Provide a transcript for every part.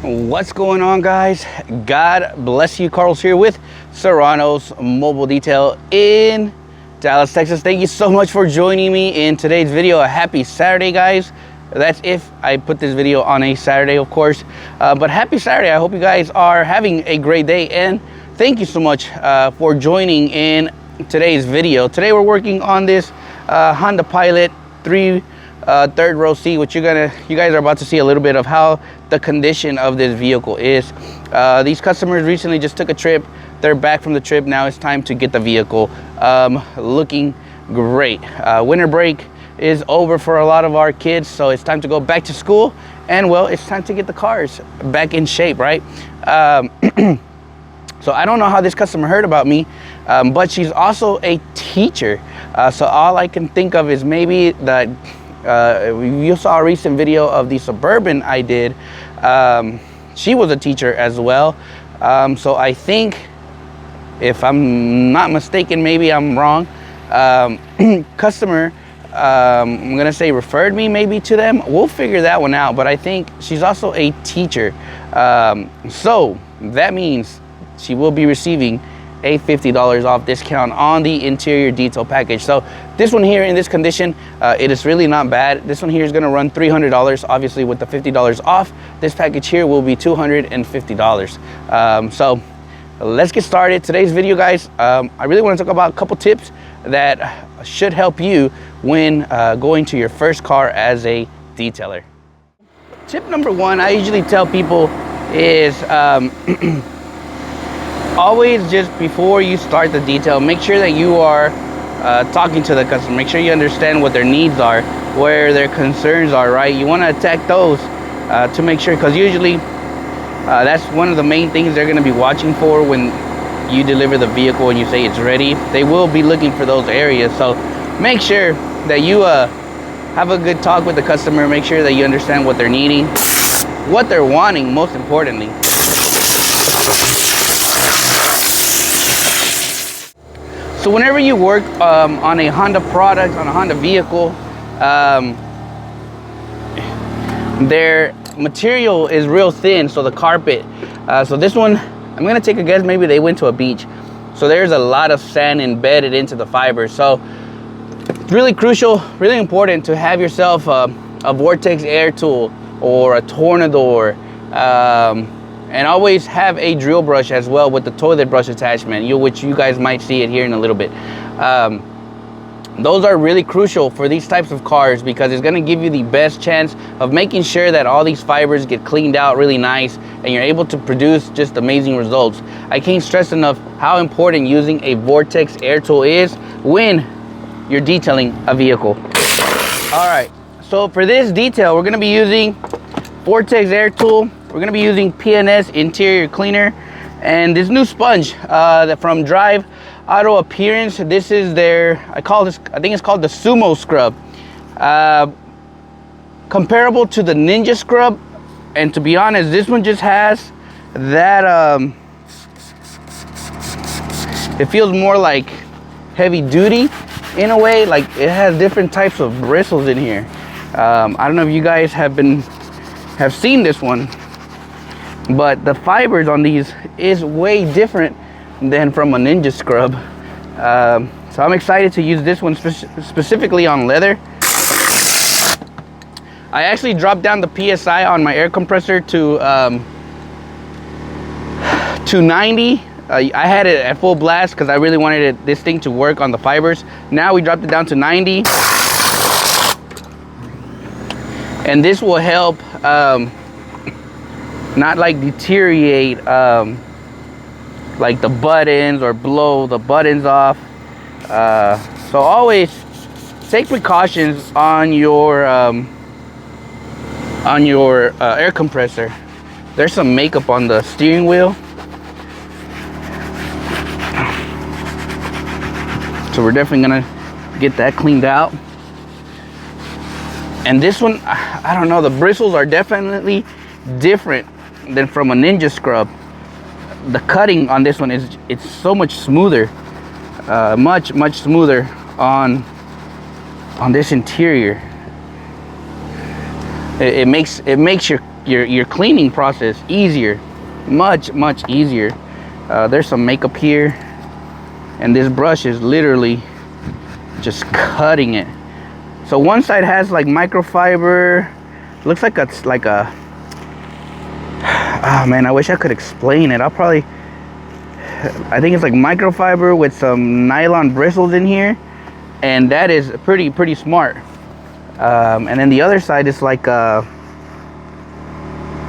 What's going on, guys? God bless you. Carlos here with Serrano's Mobile Detail in Dallas, Texas. Thank you so much for joining me in today's video. A happy Saturday, guys. That's if I put this video on a Saturday, of course, but happy Saturday. I hope you guys are having a great day, and thank you so much for joining in today's video. Today we're working on this Honda Pilot 3 third row seat, which you guys are about to see a little bit of how the condition of this vehicle is. These customers recently just took a trip. They're back from the trip. Now it's time to get the vehicle looking great. Winter break is over for a lot of our kids, so it's time to go back to school, and well, it's time to get the cars back in shape, right? So I don't know how this customer heard about me, but she's also a teacher. So all I can think of is maybe that you saw a recent video of the Suburban I did. She was a teacher as well. So I think, if I'm not mistaken, maybe I'm wrong, customer, I'm gonna say referred me maybe to them. We'll figure that one out, but I think she's also a teacher. So that means she will be receiving a $50 off discount on the interior detail package. So this one here in this condition, it is really not bad. This one here is going to run $300. Obviously, with the $50 off, this package here will be $250. So let's get started. Today's video, guys, I really want to talk about a couple tips that should help you when going to your first car as a detailer. Tip number one, I usually tell people is always, just before you start the detail, make sure that you are talking to the customer. Make sure you understand what their needs are, where their concerns are, right? You want to attack those to make sure, because usually that's one of the main things they're going to be watching for when you deliver the vehicle and you say it's ready. They will be looking for those areas. So make sure that you have a good talk with the customer. Make sure that you understand what they're needing, what they're wanting, most importantly. So whenever you work on a Honda product, on a Honda vehicle, their material is real thin, so the carpet. So this one, I'm gonna take a guess, maybe they went to a beach. So there's a lot of sand embedded into the fiber. So it's really crucial, really important to have yourself a Vortex air tool or a Tornador. And always have a drill brush as well with the toilet brush attachment, which you guys might see it here in a little bit. Those are really crucial for these types of cars, because it's going to give you the best chance of making sure that all these fibers get cleaned out really nice and you're able to produce just amazing results. I can't stress enough how important using a Vortex air tool is when you're detailing a vehicle. All right, so for this detail, we're going to be using Vortex air tool. We're going to be using PNS interior cleaner and this new sponge that from Drive Auto Appearance. This is their, I think it's called the Sumo Scrub. Comparable to the Ninja Scrub, and to be honest, this one just has that it feels more like heavy duty in a way. Like, it has different types of bristles in here. I don't know if you guys have seen this one, but the fibers on these is way different than from a Ninja Scrub. So I'm excited to use this one specifically on leather. I actually dropped down the PSI on my air compressor to 90. I had it at full blast because I really wanted this thing to work on the fibers. Now we dropped it down to 90. And this will help not like deteriorate like the buttons or blow the buttons off. So always take precautions on your air compressor. There's some makeup on the steering wheel, so we're definitely gonna get that cleaned out. And this one, I don't know, the bristles are definitely different than from a Ninja Scrub. The cutting on this one it's so much smoother, much smoother on this interior. It makes your your cleaning process easier, much easier. There's some makeup here, and this brush is literally just cutting it. So one side has like microfiber, looks like it's like a, oh man, I wish I could explain it. I think it's like microfiber with some nylon bristles in here, and that is pretty smart. And then the other side is like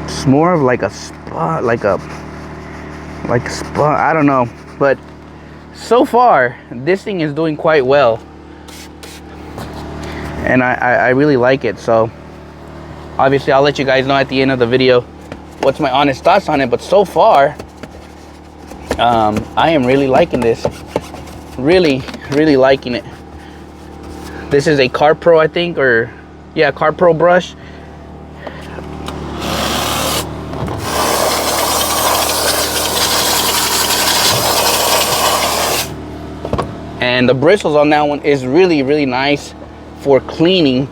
it's more of like a spot, like a spot, I don't know. But so far this thing is doing quite well, and I really like it. So obviously I'll let you guys know at the end of the video what's my honest thoughts on it. But so far I am really liking this, really liking it. This is a Car Pro, I think, or yeah, Car Pro brush. And the bristles on that one is really nice for cleaning.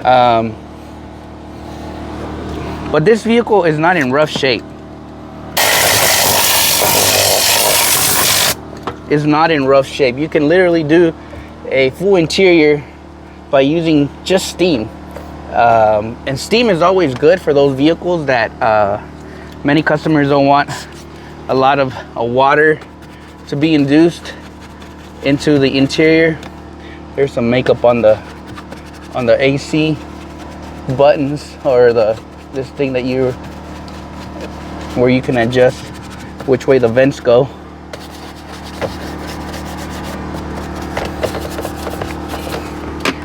But this vehicle is not in rough shape. It's not in rough shape. You can literally do a full interior by using just steam. And steam is always good for those vehicles that many customers don't want a lot of water to be induced into the interior. There's some makeup on the AC buttons, or this thing that where you can adjust which way the vents go.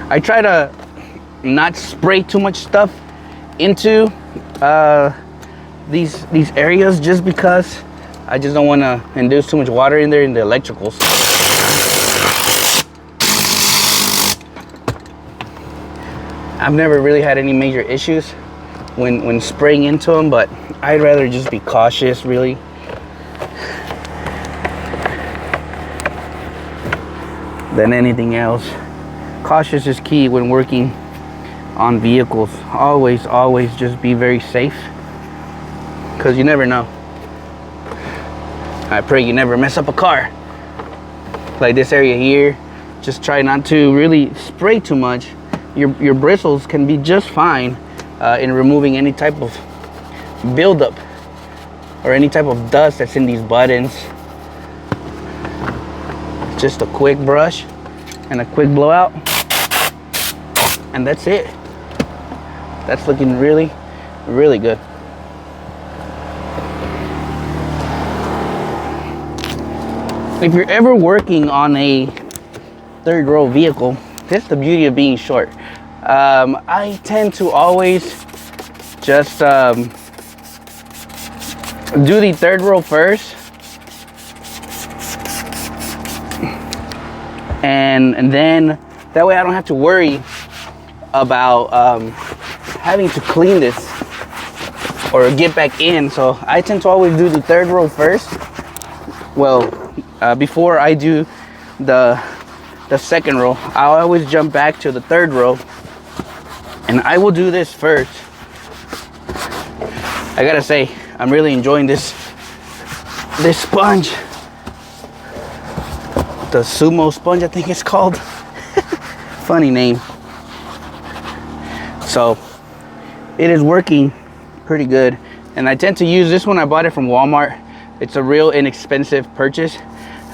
I try to not spray too much stuff into these areas, just because I just don't want to induce too much water in there in the electricals. I've never really had any major issues when spraying into them, but I'd rather just be cautious, really. Than anything else. Cautious is key when working on vehicles. Always just be very safe, because you never know. I pray you never mess up a car. Like this area here, just try not to really spray too much. Your bristles can be just fine in removing any type of buildup or any type of dust that's in these buttons. Just a quick brush and a quick blowout, and that's it. That's looking really good. If you're ever working on a third row vehicle, that's the beauty of being short. I tend to always just do the third row first, and then that way I don't have to worry about having to clean this or get back in. So I tend to always do the third row first. Well, before I do the second row, I'll always jump back to the third row, and I will do this first. I gotta say, I'm really enjoying this sponge. The Sumo sponge, I think it's called. Funny name. So it is working pretty good, and I tend to use this one. I bought it from Walmart. It's a real inexpensive purchase.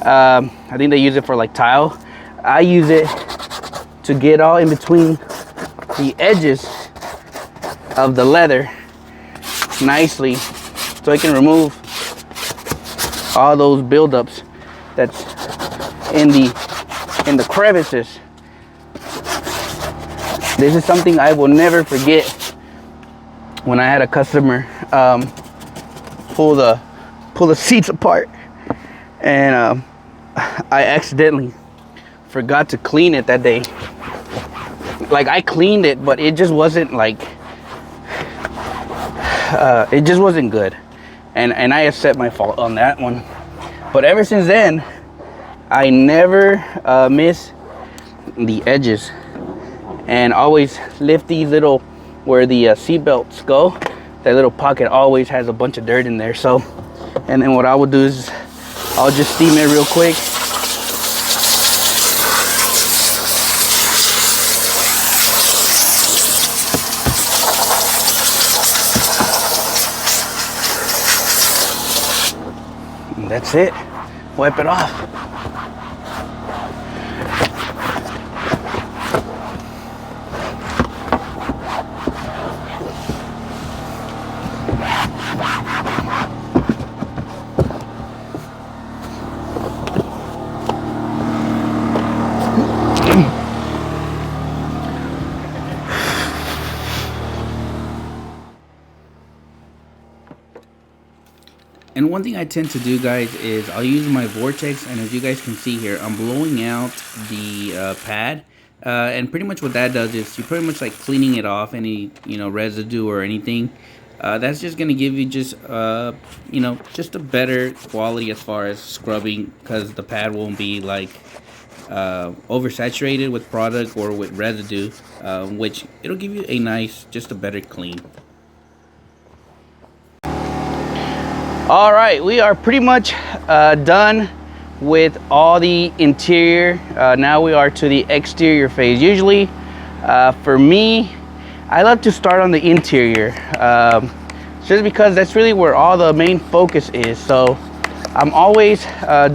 I think they use it for like tile. I use it to get all in between the edges of the leather nicely, so I can remove all those buildups that's in the crevices. This is something I will never forget. When I had a customer pull the seats apart, and I accidentally forgot to clean it that day. Like, I cleaned it, but it just wasn't like it just wasn't good, and I accept my fault on that one. But ever since then, I never miss the edges, and always lift these little, where the seat belts go, that little pocket always has a bunch of dirt in there. So, and then what I will do is I'll just steam it real quick. And that's it. Wipe it off. And one thing I tend to do, guys, is I'll use my Vortex, and as you guys can see here, I'm blowing out the pad. And pretty much what that does is you're pretty much like cleaning it off, any, you know, residue or anything. That's just going to give you just, you know, just a better quality as far as scrubbing, because the pad won't be like oversaturated with product or with residue, which it'll give you a nice, just a better clean. All right, we are pretty much done with all the interior. Now we are to the exterior phase. Usually, for me, I love to start on the interior, just because that's really where all the main focus is. So I'm always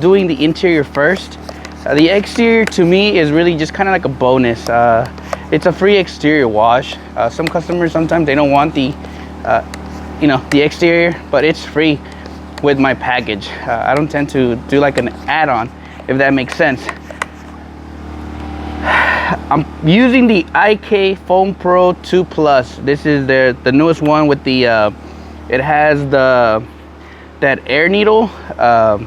doing the interior first. The exterior to me is really just kind of like a bonus. It's a free exterior wash. Some customers, sometimes they don't want the, you know, the exterior, but it's free with my package. I don't tend to do like an add-on, if that makes sense. I'm using the IK Foam Pro 2 Plus. This is the newest one with the it has that air needle, and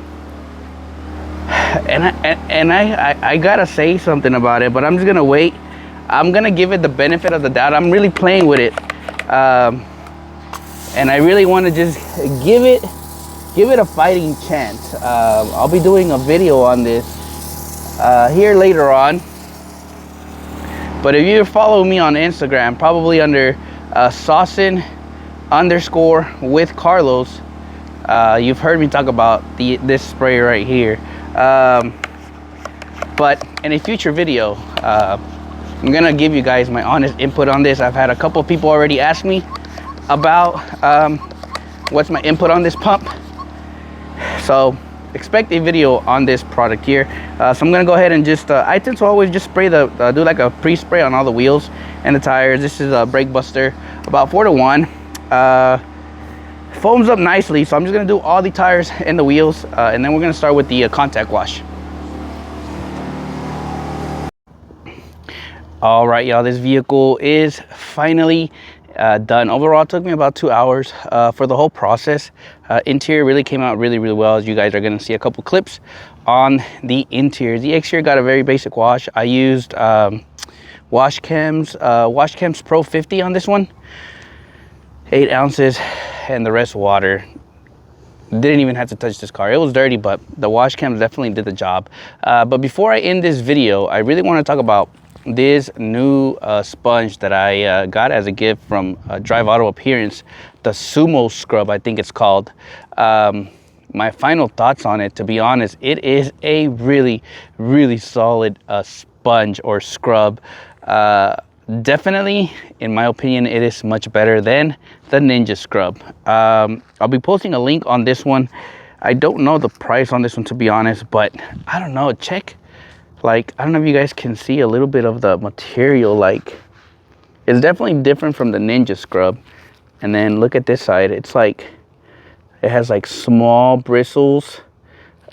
I gotta say something about it, but I'm just gonna wait. I'm gonna give it the benefit of the doubt. I'm really playing with it, and I really want to just give it a fighting chance. I'll be doing a video on this here later on. But if you follow me on Instagram, probably under Saucin_with_Carlos, you've heard me talk about this spray right here. But in a future video, I'm gonna give you guys my honest input on this. I've had a couple of people already ask me about what's my input on this pump. So expect a video on this product here. So I'm gonna go ahead and just I tend to always just spray do like a pre-spray on all the wheels and the tires. This is a Brake Buster, about 4-to-1. Foams up nicely, so I'm just gonna do all the tires and the wheels, and then we're gonna start with the contact wash. All right, y'all, this vehicle is finally done. Overall, it took me about 2 hours for the whole process. Interior really came out really well, as you guys are going to see a couple clips on the interior. The exterior got a very basic wash. I used Washchems Pro 50 on this one, 8 ounces, and the rest water. Didn't even have to touch this car. It was dirty, but the Washchems definitely did the job. But before I end this video, I really want to talk about this new sponge that I got as a gift from Drive Auto Appearance, the Sumo Scrub, I think it's called. My final thoughts on it, to be honest, it is a really solid sponge or scrub. Definitely, in my opinion, it is much better than the Ninja Scrub. I'll be posting a link on this one. I don't know the price on this one, to be honest, but I don't know, check. Like, I don't know if you guys can see a little bit of the material. Like, it's definitely different from the Ninja Scrub. And then look at this side. It's like, it has like small bristles.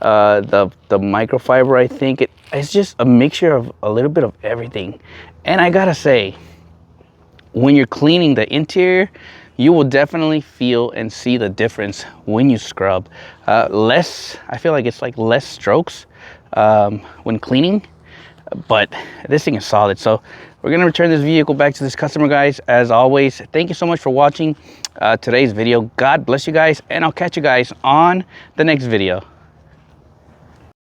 The microfiber, I think. It's just a mixture of a little bit of everything. And I gotta say, when you're cleaning the interior, you will definitely feel and see the difference when you scrub. I feel like it's like less strokes when cleaning, but this thing is solid. So we're gonna return this vehicle back to this customer, guys. As always, thank you so much for watching today's video. God bless you guys, and I'll catch you guys on the next video.